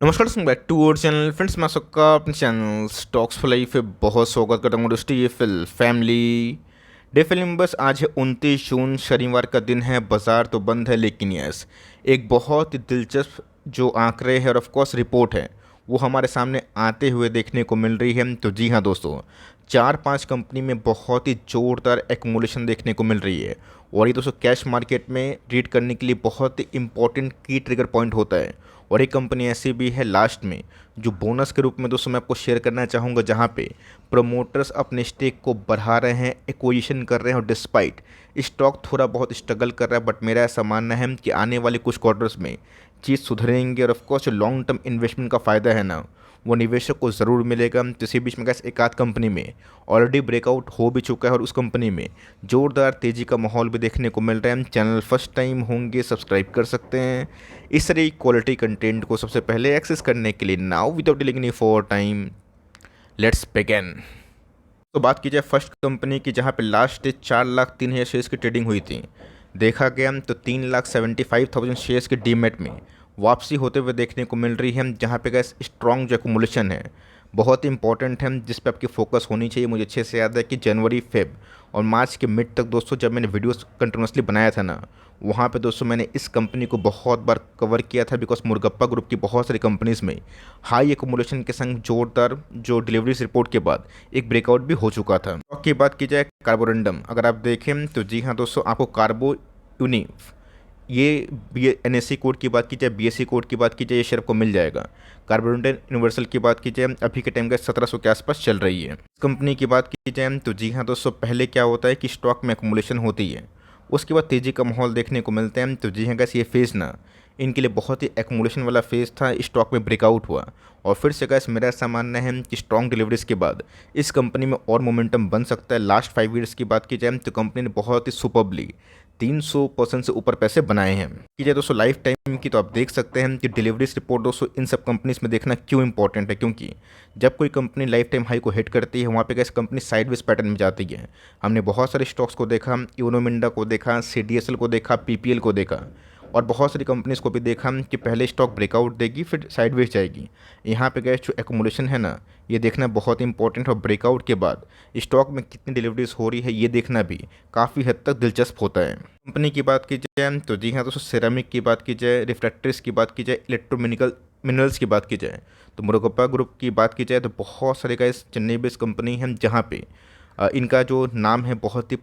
नमस्कार दोस्तों, back to our channel. Friends, मैं सबका अपने चैनल स्टॉक्स फॉर लाइफ पे बहुत स्वागत करता हूँ। दोस्तों, ये फिल फैमिली डे फिल्म बस आज है 29 जून, शनिवार का दिन है। बाजार तो बंद है, लेकिन यस, एक बहुत ही दिलचस्प जो आंकड़े हैं और ऑफ कोर्स रिपोर्ट है वो हमारे सामने आते हुए देखने को मिल रही है। तो जी हाँ दोस्तों, 4-5 कंपनी में बहुत ही ज़ोरदार एक्मुलेशन देखने को मिल रही है। और ये दोस्तों कैश मार्केट में रीड करने के लिए बहुत ही इंपॉर्टेंट की ट्रिगर पॉइंट होता है। और एक कंपनी ऐसी भी है लास्ट में जो बोनस के रूप में दोस्तों मैं आपको शेयर करना चाहूँगा, जहाँ पे प्रमोटर्स अपने स्टेक को बढ़ा रहे हैं, एक्विजिशन कर रहे हैं। और डिस्पाइट स्टॉक थोड़ा बहुत स्ट्रगल कर रहा है, बट मेरा ऐसा मानना है कि आने वाले कुछ क्वार्टर्स में चीज़ सुधरेंगे। और ऑफकोर्स जो लॉन्ग टर्म इन्वेस्टमेंट का फ़ायदा है ना, वो निवेशक को ज़रूर मिलेगा। तो इसी बीच में गैस एक आध कंपनी में ऑलरेडी ब्रेकआउट हो भी चुका है और उस कंपनी में ज़ोरदार तेज़ी का माहौल भी देखने को मिल रहा है। चैनल फर्स्ट टाइम होंगे, सब्सक्राइब कर सकते हैं इस तरह क्वालिटी कंटेंट को सबसे पहले एक्सेस करने के लिए। Now without delaying any for time, let's begin. तो बात की जाए फर्स्ट कंपनी की, जहाँ पे लास्ट डे 4,03,000 शेयर्स की ट्रेडिंग हुई थी। देखा गया तो 3,75,000 शेयर्स के डीमेट में वापसी होते हुए देखने को मिल रही है, जहाँ पे गैस स्ट्रॉन्ग जो एक्मुलेशन है बहुत इंपॉर्टेंट है, जिस पे आपकी फोकस होनी चाहिए। मुझे अच्छे से याद है कि जनवरी, फेब और मार्च के मिड तक दोस्तों, जब मैंने वीडियोस कंटिन्यूसली बनाया था ना, वहाँ पे दोस्तों मैंने इस कंपनी को बहुत बार कवर किया था। बिकॉज मुर्गप्पा ग्रुप की बहुत सारी कंपनीज़ में हाई एक्मुलेशन के संग जोरदार जो डिलीवरीज रिपोर्ट के बाद एक ब्रेकआउट भी हो चुका था। स्टॉक की बात की जाए कार्बोरंडम, अगर आप देखें तो जी हाँ दोस्तों, आपको कार्बो यूनिफ ये बी NSE कोड की बात की जाए, BSE कोड की बात की जाए, ये शेयर आपको मिल जाएगा। कार्बोरंडम यूनिवर्सल की बात की जाए, अभी के टाइम का 1700 के आसपास चल रही है। इस कंपनी की बात की जाए तो जी हाँ दोस्तों, पहले क्या होता है कि स्टॉक में एक्मुलेशन होती है, उसके बाद तेज़ी का माहौल देखने को मिलता है। तो जी हाँ गैस, ये फेज़ ना इनके लिए बहुत ही एक्मुलेशन वाला फेज़ था। स्टॉक में ब्रेकआउट हुआ और फिर से गैस मेरा ऐसा मानना है कि स्ट्रॉन्ग डिलीवरीज के बाद इस कंपनी में और मोमेंटम बन सकता है। लास्ट 5 ईयर्स की बात की जाए तो कंपनी ने बहुत ही सुपरबली 300% से ऊपर पैसे बनाए हैं। की जाए दोस्तों लाइफ टाइम की, तो आप देख सकते हैं कि डिलीवरीज रिपोर्ट दोस्तों इन सब कंपनीज में देखना क्यों इंपॉर्टेंट है, क्योंकि जब कोई कंपनी लाइफ टाइम हाई को हिट करती है, वहाँ पे कैसे कंपनी साइडवेज पैटर्न में जाती है। हमने बहुत सारे स्टॉक्स को देखा, यूनोमिंडा को देखा, CDSL को देखा, PPL को देखा, और बहुत सारी कंपनीज को भी देखा कि पहले स्टॉक ब्रेकआउट देगी फिर साइडवेज जाएगी। यहाँ पे गैस जो एक्मुलेशन है ना, ये देखना बहुत इंपॉर्टेंट है। और ब्रेकआउट के बाद स्टॉक में कितनी डिलीवरीज हो रही है, ये देखना भी काफ़ी हद तक दिलचस्प होता है। कंपनी की बात की जाए तो जी हाँ दोस्तों, सिरेमिक की बात की जाए, रिफ्रैक्टरीज की बात की जाए, इलेक्ट्रोमिनिकल मिनरल्स की बात की जाए, तो मुरुगप्पा ग्रुप की बात की जाए तो बहुत सारे गैस चेन्नई बेस्ड कंपनी हैं, जहाँ पे इनका जो नाम है बहुत ही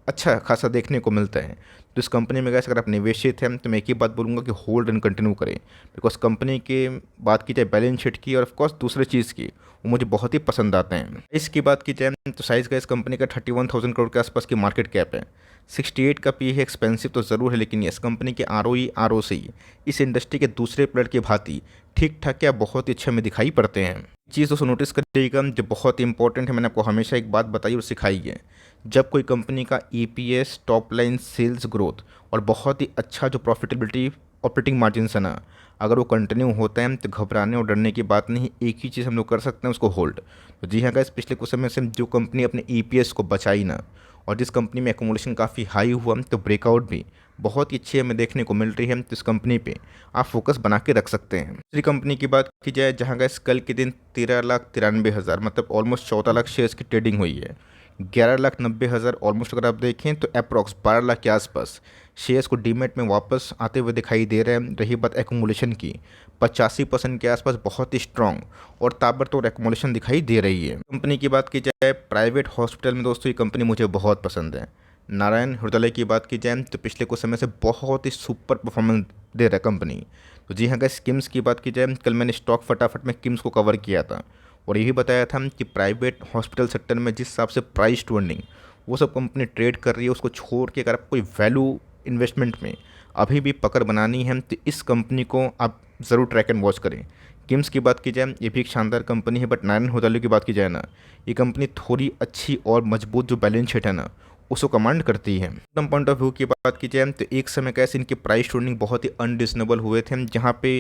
अच्छा खासा देखने को मिलता है। तो इस कंपनी में गैस अगर आप निवेशित हैं तो मैं एक ही बात बोलूँगा कि होल्ड एंड कंटिन्यू करें। बिकॉज कंपनी के बात की जाए बैलेंस शीट की और ऑफकोर्स दूसरे चीज़ की, वो मुझे बहुत ही पसंद आते हैं। इसकी बात की जाए तो साइज़ का इस कंपनी का 31,000 करोड़ के आसपास की मार्केट कैप है। 68 का पी है, एक्सपेंसिव तो ज़रूर है, लेकिन इस कंपनी के ROE ROC इस इंडस्ट्री के दूसरे प्लेयर की भांति ठीक ठाक या बहुत ही अच्छे में दिखाई पड़ते हैं। चीज़ दोस्तों नोटिस करिएगा जो बहुत इंपॉर्टेंट है, मैंने आपको हमेशा एक बात बताई और सिखाई है। जब कोई कंपनी का EPS, top line sales growth और बहुत ही अच्छा जो प्रॉफिटेबिलिटी ऑपरेटिंग मार्जिन है ना, अगर वो कंटिन्यू होता है तो घबराने और डरने की बात नहीं। एक ही चीज़ हम लोग कर सकते हैं, उसको होल्ड। तो जी हाँ गाइस, पिछले कुछ समय से जो कंपनी अपने EPS को बचाई ना, और जिस कंपनी में एक्मुलेशन काफ़ी हाई हुआ तो ब्रेकआउट भी बहुत ही अच्छी हमें देखने को मिल रही है। तो इस कंपनी पे आप फोकस बना के रख सकते हैं। दूसरी कंपनी की बात की जाए, जहाँ गैस कल के दिन 13,93,000 मतलब ऑलमोस्ट 14 लाख शेयर्स की ट्रेडिंग हुई है। 11,90,000 ऑलमोस्ट अगर आप देखें तो अप्रॉक्स 12 लाख के आसपास शेयर्स को डीमेट में वापस आते हुए दिखाई दे रहे हैं। रही बात एक्मुलेशन की, 85% के आसपास बहुत ही स्ट्रॉन्ग और ताबड़तोड़ एक्मुलेशन दिखाई दे रही है। कंपनी की बात की जाए प्राइवेट हॉस्पिटल में दोस्तों, ये कंपनी मुझे बहुत पसंद है। नारायण हृदयालय की बात की जाए तो पिछले कुछ समय से बहुत ही सुपर परफॉर्मेंस दे रहा है कंपनी। तो जी हाँ गाइस, किम्स की बात की जाए, कल मैंने स्टॉक फटाफट में किम्स को कवर किया था और यही बताया था कि प्राइवेट हॉस्पिटल सेक्टर में जिस हिसाब से प्राइस टू अर्निंग वो सब कंपनी ट्रेड कर रही है, उसको छोड़ के अगर आप कोई वैल्यू इन्वेस्टमेंट में अभी भी पकड़ बनानी है तो इस कंपनी को आप ज़रूर ट्रैक एंड वॉच करें। किम्स की बात की जाए, ये भी एक शानदार कंपनी है, बट नारायण हृदयालय की बात की जाए ना, ये कंपनी थोड़ी अच्छी और मजबूत जो बैलेंस शीट है ना, उसको कमांड करती है। टर्म पॉइंट ऑफ व्यू की बात की जाए तो एक समय कैसे इनके प्राइस टूर्निंग बहुत ही अनरिजनेबल हुए थे, जहाँ पे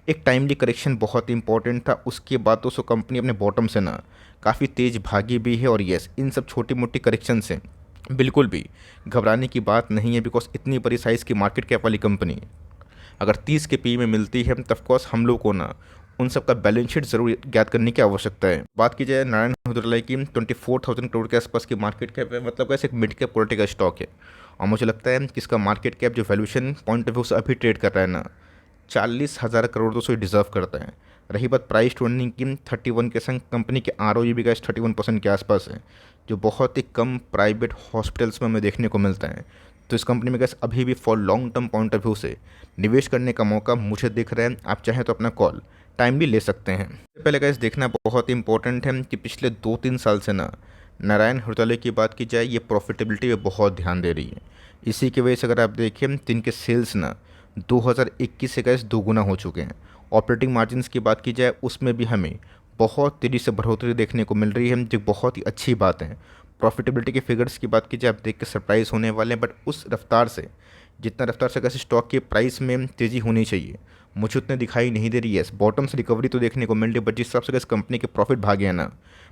एक टाइमली करेक्शन बहुत इंपॉर्टेंट था। उसके बाद तो सो कंपनी अपने बॉटम से ना काफ़ी तेज़ भागी भी है। और यस, इन सब छोटी मोटी करेक्शन से बिल्कुल भी घबराने की बात नहीं है। बिकॉज इतनी बड़ी साइज़ की मार्केट कैप वाली कंपनी अगर 30 के पी में मिलती है तो ऑफकोर्स हम लोग को ना उन सब का बैलेंस शीट जरूर ज्ञात करने की आवश्यकता है। बात की जाए नारायण ह्रुदयालय की, 24,000 करोड़ के आसपास की मार्केट कैप है, मतलब कैसे एक मिड कैप क्वालिटी का स्टॉक है। और मुझे लगता है कि इसका मार्केट कैप जो वैल्यूएशन पॉइंट ऑफ व्यू से अभी ट्रेड कर रहा है ना, 40,000 करोड़ तो उसे डिजर्व करता है। रही बात प्राइस टू अर्निंग की, 31 के संग कंपनी के ROE भी गैस 31% के आसपास है, जो बहुत ही कम प्राइवेट हॉस्पिटल्स में हमें देखने को मिलता है। तो इस कंपनी में गैस अभी भी for long term point of view से निवेश करने का मौका मुझे दिख रहा है। आप चाहें तो अपना कॉल टाइम भी ले सकते हैं। सबसे पहले गैस देखना बहुत ही इंपॉर्टेंट है कि पिछले 2-3 साल से ना नारायण ह्रुदयालय की बात की जाए, ये प्रॉफिटेबिलिटी पे बहुत ध्यान दे रही है। इसी की वजह से अगर आप देखें तो इनके सेल्स ना 2021 से गैस दोगुना हो चुके हैं। ऑपरेटिंग मार्जिन्स की बात की जाए उसमें भी हमें बहुत तेज़ी से बढ़ोतरी देखने को मिल रही है, जो बहुत ही अच्छी बात है। प्रॉफिटेबिलिटी के फिगर्स की बात की जाए आप देख के सरप्राइज होने वाले हैं, बट उस रफ्तार से जितना रफ्तार से कैसे स्टॉक के प्राइस में तेज़ी होनी चाहिए मुझे उतने दिखाई नहीं दे रही है। बॉटम से रिकवरी तो देखने को मिल रही है, बट जिस हिसाब से इस कंपनी के प्रॉफिट भागे हैं ना,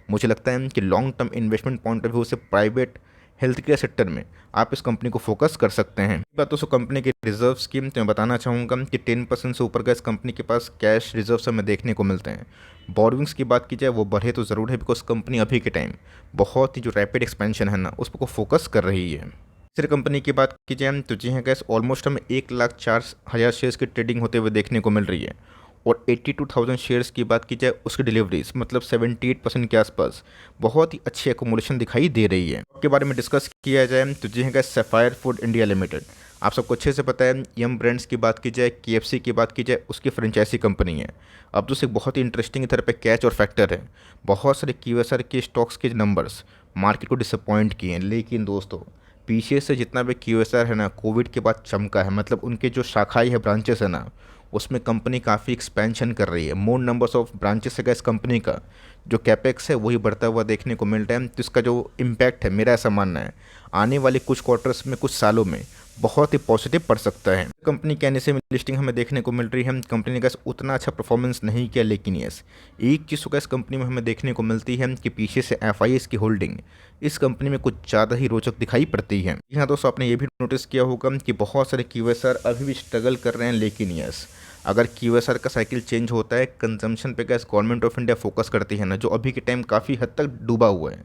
मुझे लगता है कि long term investment point of view से प्राइवेट हेल्थ केयर सेक्टर में आप इस कंपनी को फोकस कर सकते हैं। बात तो कंपनी के रिजर्व स्कीम तो मैं बताना चाहूँगा कि 10% से ऊपर का इस कंपनी के पास कैश रिजर्व हमें देखने को मिलते हैं। बोर्डिंग्स की बात की जाए वो बढ़े तो ज़रूर है, बिकॉज कंपनी अभी के टाइम बहुत ही जो रैपिड एक्सपेंशन है ना उस पर फोकस कर रही है। तीसरी कंपनी की बात की जाए तो जी हाँ गैस ऑलमोस्ट हमें 1,04,000 शेयर्स की ट्रेडिंग होते हुए देखने को मिल रही है। और 82,000 शेयर्स की बात की जाए उसकी डिलीवरीज मतलब 78% के आसपास बहुत ही अच्छी एकोमोडेशन दिखाई दे रही है। के बारे में डिस्कस किया जाए तो जी हाँ gas sapphire food India limited, आप सबको अच्छे से पता है। यम ब्रांड्स की बात की जाए, KFC की बात की जाए, उसकी फ्रेंचाइजी कंपनी है। अब दोस्तों एक बहुत ही इंटरेस्टिंग तरह पे कैच और फैक्टर है, बहुत सारे QSR के स्टॉक्स के नंबर्स मार्केट को डिसअपॉइंट किए हैं, लेकिन दोस्तों पीछे से जितना भी QSR है ना कोविड के बाद चमका है। मतलब उनके जो शाखाई है ब्रांचेस है ना उसमें कंपनी काफ़ी एक्सपेंशन कर रही है। मोर नंबर्स ऑफ ब्रांचेस है इस कंपनी का, जो कैपेक्स है वही बढ़ता हुआ देखने को मिल रहा है। तो इसका जो इम्पैक्ट है मेरा ऐसा मानना है आने वाले कुछ क्वार्टर्स में कुछ सालों में बहुत ही पॉजिटिव पड़ सकता है। कंपनी के एनएसए में लिस्टिंग हमें देखने को मिल रही है। कंपनी का उतना अच्छा परफॉर्मेंस नहीं किया, लेकिन यस एक चीज़ तो इस कंपनी में हमें देखने को मिलती है कि पीछे से FIS की होल्डिंग इस कंपनी में कुछ ज़्यादा ही रोचक दिखाई पड़ती है। यहाँ दोस्तों आपने ये भी नोटिस किया होगा कि बहुत सारे QSR अभी भी स्ट्रगल कर रहे हैं, लेकिन यस अगर QSR का साइकिल चेंज होता है कंजम्पशन पे gas government of India focus करती है ना, जो अभी के टाइम काफ़ी हद तक डूबा हुआ है,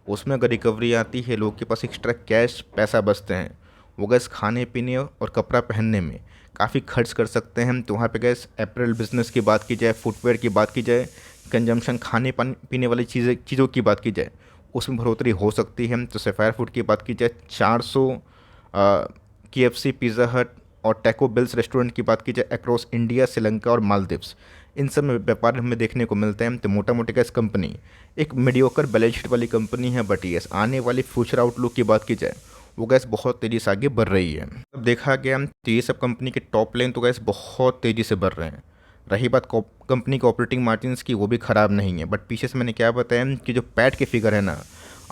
उसमें अगर रिकवरी आती है, लोग के पास एक्स्ट्रा कैश पैसा बचते हैं, वो गैस खाने पीने और कपड़ा पहनने में काफ़ी खर्च कर सकते हैं। तो वहाँ पे गैस अप्रैल बिजनेस की बात की जाए, फुटवेयर की बात की जाए, कंजम्पशन खाने पीने वाली चीज़ों की बात की जाए उसमें बढ़ोतरी हो सकती है। तो सफायर फूड की बात की जाए 400 KFC, पिज़्ज़ा हट और टैको बेल्स रेस्टोरेंट की बात की जाए अक्रॉस इंडिया, श्रीलंका और मालदीव्स, इन सब में व्यापार हमें देखने को मिलते हैं। तो मोटा मोटी गैस कंपनी एक मीडियोकर बैलेंस शीट वाली कंपनी है, बट यस आने वाली फ्यूचर आउटलुक की बात की जाए वो गैस बहुत तेज़ी से आगे बढ़ रही है। अब देखा गया तो ये सब कंपनी के टॉप लाइन तो गैस बहुत तेज़ी से बढ़ रहे हैं। रही बात कंपनी के ऑपरेटिंग मार्जिन्स की, वो भी ख़राब नहीं है, बट पीछे से मैंने क्या बताया कि जो पैट के फिगर है ना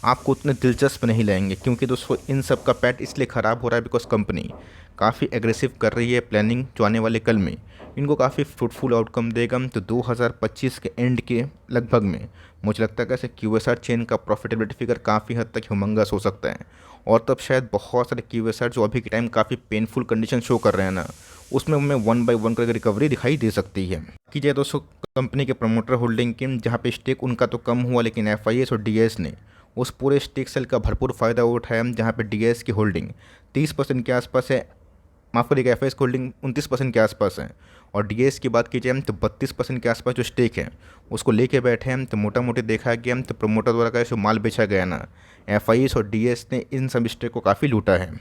आपको उतने दिलचस्प नहीं लगेंगे, क्योंकि दोस्तों इन सब का पैट इसलिए ख़राब हो रहा है बिकॉज कंपनी काफ़ी एग्रेसिव कर रही है प्लानिंग, जो आने वाले कल में इनको काफ़ी फ्रूटफुल आउटकम देगा। तो 2025 के एंड के लगभग में मुझे लगता है कि QSR चेन का प्रॉफिटेबिलिटी फिगर काफ़ी हद तक ह्यूमंगस हो सकता है, और तब शायद बहुत सारे QSR जो अभी के टाइम काफ़ी पेनफुल कंडीशन शो कर रहे हैं ना उसमें हमें 1 बाय 1 करके रिकवरी दिखाई दे सकती है। कि जाए दोस्तों कंपनी के प्रमोटर होल्डिंग की, जहाँ पे स्टेक उनका तो कम हुआ, लेकिन FIS और DS ने उस पूरे स्टेक सेल का भरपूर फायदा उठाया, जहाँ पे DS की होल्डिंग 30% के आसपास है, माफ करिएगा FIS की होल्डिंग 29% के आसपास है, और DS की बात की जाए तो 32% के आसपास जो स्टेक है उसको लेके बैठे हैं। तो मोटा मोटी देखा गया तो प्रमोटर द्वारा का जो माल बेचा गया ना FIS और DS ने इन सब स्टेक को काफ़ी लूटा है।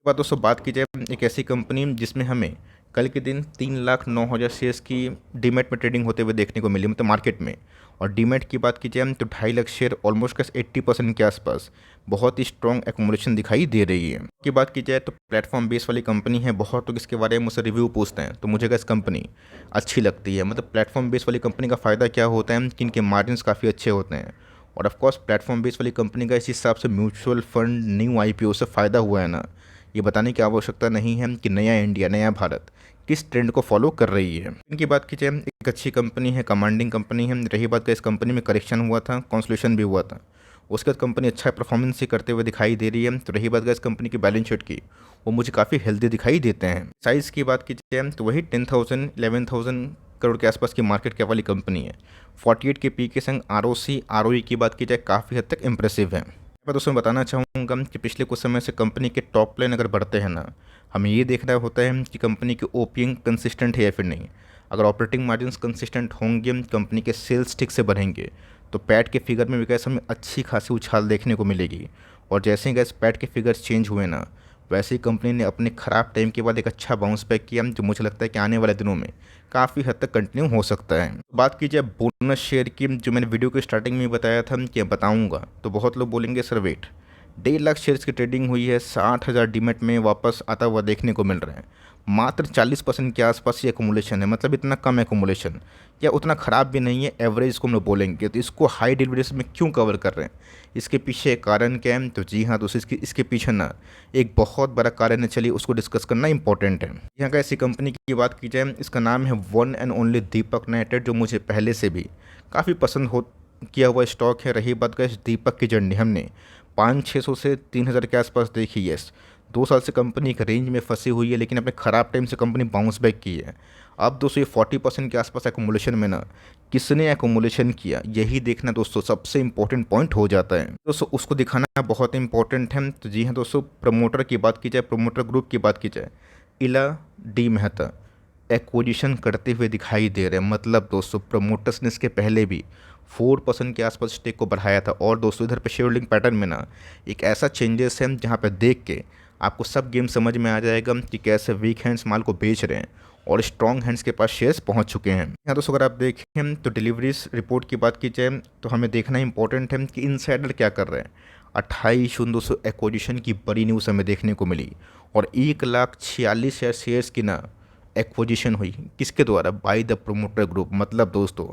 बात दोस्तों बात की जाए एक ऐसी कंपनी जिसमें हमें कल के दिन 3,09,000 शेयर्स की डीमैट में ट्रेडिंग होते हुए देखने को मिली, मतलब मार्केट में। और डीमैट की बात की जाए तो 2.5 लाख शेयर ऑलमोस्ट 80% के आसपास बहुत ही स्ट्रॉन्ग एकोमोडेशन दिखाई दे रही है। की बात की जाए तो प्लेटफॉर्म बेस वाली कंपनी है, बहुत लोग इसके बारे में मुझसे रिव्यू पूछते हैं, तो मुझे इस कंपनी अच्छी लगती है। मतलब प्लेटफॉर्म बेस वाली कंपनी का फ़ायदा क्या होता है कि इनके मार्जिन काफ़ी अच्छे होते हैं, और ऑफकोर्स प्लेटफॉर्म बेस वाली कंपनी का इस हिसाब से म्यूचुअल फंड न्यू IPO से फ़ायदा हुआ है ना, ये बताने की आवश्यकता नहीं है कि नया इंडिया, नया भारत किस ट्रेंड को फॉलो कर रही है। इनकी बात की जाए एक अच्छी कंपनी है, कमांडिंग कंपनी है। रही बात का इस कंपनी में करेक्शन हुआ था, कॉन्सोलेशन भी हुआ था, उसके बाद कंपनी अच्छा परफॉर्मेंस ही करते हुए दिखाई दे रही है। तो रही बात का इस कंपनी की बैलेंस शीट की, वो मुझे काफ़ी हेल्दी दिखाई देते हैं। साइज़ की बात की जाए तो वही 10,000 11,000 करोड़ के आसपास की मार्केट कैप वाली कंपनी है। 48 के पी के संग आरओसी आरओई की बात की जाए काफ़ी हद तक इम्प्रेसिव है। मैं दोस्तों बताना चाहूँगा कि पिछले कुछ समय से कंपनी के टॉप लाइन अगर बढ़ते हैं ना, हमें ये देखना होता है कि कंपनी की ओपीएम कंसिस्टेंट है या फिर नहीं। अगर ऑपरेटिंग मार्जिन्स कंसिस्टेंट होंगे, कंपनी के सेल्स ठीक से बढ़ेंगे, तो पैट के फिगर में भी गैस हमें अच्छी खासी उछाल देखने को मिलेगी। और जैसे ही गैस पैट के फिगर्स चेंज हुए ना, वैसे ही कंपनी ने अपने ख़राब टाइम के बाद एक अच्छा बाउंस बैक किया, जो मुझे लगता है कि आने वाले दिनों में काफ़ी हद तक कंटिन्यू हो सकता है। बात की जाए बोनस शेयर की, जो मैंने वीडियो के स्टार्टिंग में बताया था कि बताऊंगा, तो बहुत लोग बोलेंगे सर वेट, 1.5 लाख शेयर्स की ट्रेडिंग हुई है, 60,000 डीमेट में वापस आता हुआ देखने को मिल रहा है। मात्र 40% के आसपास ये एकुमुलेशन है, मतलब इतना कम एकुमुलेशन, या उतना ख़राब भी नहीं है, एवरेज को हम लोग बोलेंगे। तो इसको हाई डिविडेंड्स में क्यों कवर कर रहे हैं, इसके पीछे एक कारण क्या है? तो जी हाँ दोस्तों, इसके पीछे ना एक बहुत बड़ा कारण है, चलिए उसको डिस्कस करना इंपॉर्टेंट है। यहाँ का ऐसी कंपनी की बात की जाए, इसका नाम है one and only Deepak nitrate, जो मुझे पहले से भी काफ़ी पसंद हो किया हुआ स्टॉक है। रही बात का दीपक की जर्नी, हमने 500-600 से 3,000 के आसपास देखी है। 2 साल से कंपनी एक रेंज में फंसी हुई है, लेकिन अपने ख़राब टाइम से कंपनी बाउंस बैक की है। अब दोस्तों ये 40% के आसपास एकुमुलेशन में ना किसने एकुमुलेशन किया, यही देखना दोस्तों सबसे इंपॉर्टेंट पॉइंट हो जाता है। दोस्तों उसको दिखाना बहुत इंपॉर्टेंट है। तो जी हाँ दोस्तों, प्रमोटर की बात की जाए, प्रमोटर ग्रुप की बात की जाए, इला डी मेहता एक्विजिशन करते हुए दिखाई दे रहे हैं। मतलब दोस्तों प्रमोटर्स ने इसके पहले भी 4% के आसपास स्टेक को बढ़ाया था। और दोस्तों इधर पे शेयर होल्डिंग पैटर्न में ना एक ऐसा चेंजेस है जहाँ पे देख के आपको सब गेम समझ में आ जाएगा कि कैसे वीक हैंड्स माल को बेच रहे हैं और स्ट्रॉन्ग हैंड्स के पास शेयर्स पहुंच चुके हैं। यहाँ दोस्तों अगर आप देखें तो डिलीवरीज रिपोर्ट की बात की जाए, तो हमें देखना इंपॉर्टेंट है कि इनसाइडर क्या कर रहे हैं। 28 जून दोस्तों एक्विजिशन की बड़ी न्यूज़ हमें देखने को मिली, और 1,46,000 शेयर्स की ना एक्विजिशन हुई, किसके द्वारा? By the promoter group. मतलब दोस्तों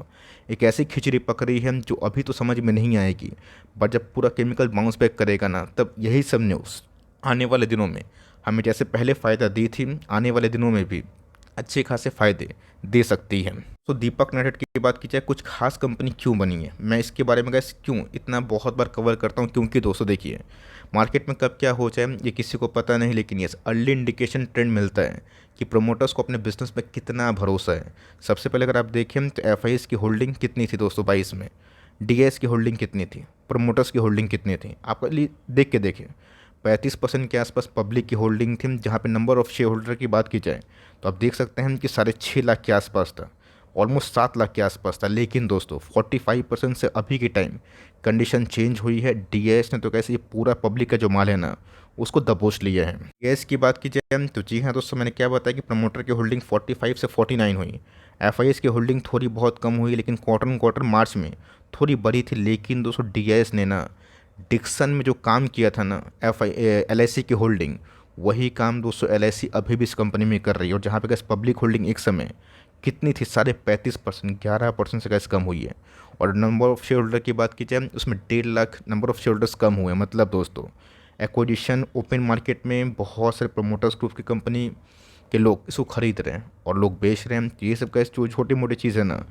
एक ऐसी खिचड़ी पक रही है जो अभी तो समझ में नहीं आएगी, बट जब पूरा केमिकल बाउंस बैक करेगा ना, तब यही सब न्यूज़ आने वाले दिनों में हमें जैसे पहले फ़ायदा दी थी, आने वाले दिनों में भी अच्छे खासे फ़ायदे दे सकती है। तो दीपक नाइट्रेट की बात की जाए, कुछ खास कंपनी क्यों बनी है, मैं इसके बारे में गैस क्यों इतना बहुत बार कवर करता हूँ, क्योंकि दोस्तों देखिए मार्केट में कब क्या हो जाए ये किसी को पता नहीं, लेकिन ये अर्ली इंडिकेशन ट्रेंड मिलता है कि प्रोमोटर्स को अपने बिजनेस में कितना भरोसा है। सबसे पहले अगर आप देखें तो एफआईएस की होल्डिंग कितनी थी दोस्तों 22 में, डीएस की होल्डिंग कितनी थी, प्रोमोटर्स की होल्डिंग कितनी थी, आप देख के देखें। 35% के आसपास पब्लिक की होल्डिंग थी। जहाँ पे नंबर ऑफ़ शेयर होल्डर की बात की जाए तो आप देख सकते हैं कि 6.5 लाख के आसपास था, ऑलमोस्ट 7 लाख के आसपास था। लेकिन दोस्तों 45% से अभी के टाइम कंडीशन चेंज हुई है। डीएस ने तो कैसे ये पूरा पब्लिक का जो माल है ना उसको दबोच लिया है। डीएस की बात की जाए तो जी हाँ दोस्तों, मैंने क्या बताया कि प्रमोटर की होल्डिंग 45 से 49 हुई। एफआईएस की होल्डिंग थोड़ी बहुत कम हुई, लेकिन क्वार्टर मार्च में थोड़ी बढ़ी थी। लेकिन दोस्तों डीएस ने ना डिक्सन में जो काम किया था ना एलआईसी की होल्डिंग, वही काम दोस्तों एलआईसी अभी भी इस कंपनी में कर रही है। और जहाँ पे गैस पब्लिक होल्डिंग एक समय कितनी थी, 35.5%, 11% से गैस कम हुई है। और नंबर ऑफ़ शेयर होल्डर की बात की जाए उसमें 1.5 lakh number of share holders कम हुए। मतलब दोस्तों एक्विजिशन ओपन मार्केट में बहुत सारे प्रमोटर्स ग्रुप की कंपनी के लोग इसको खरीद रहे हैं और लोग बेच रहे हैं। तो ये सब गैस जो छोटी मोटी चीज़ है ना,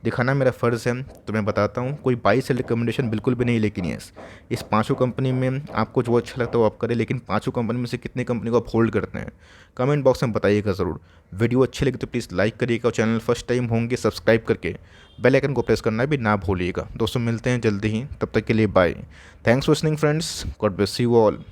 दिखाना मेरा फ़र्ज़ है, तो मैं बताता हूँ। कोई बाई सेल रिकमेंडेशन बिल्कुल भी नहीं, लेकिन यस इस पांचों कंपनी में आपको जो अच्छा लगता है वो आप करें। लेकिन पांचों कंपनी में से कितनी कंपनी को आप होल्ड करते हैं, कमेंट बॉक्स में बताइएगा ज़रूर। वीडियो अच्छी लगी तो प्लीज़ लाइक करिएगा, और चैनल फर्स्ट टाइम होंगे सब्सक्राइब करके बेल आइकन को प्रेस करना भी ना भूलिएगा। दोस्तों मिलते हैं जल्दी ही, तब तक के लिए bye. Thanks for listening friends, God bless you all.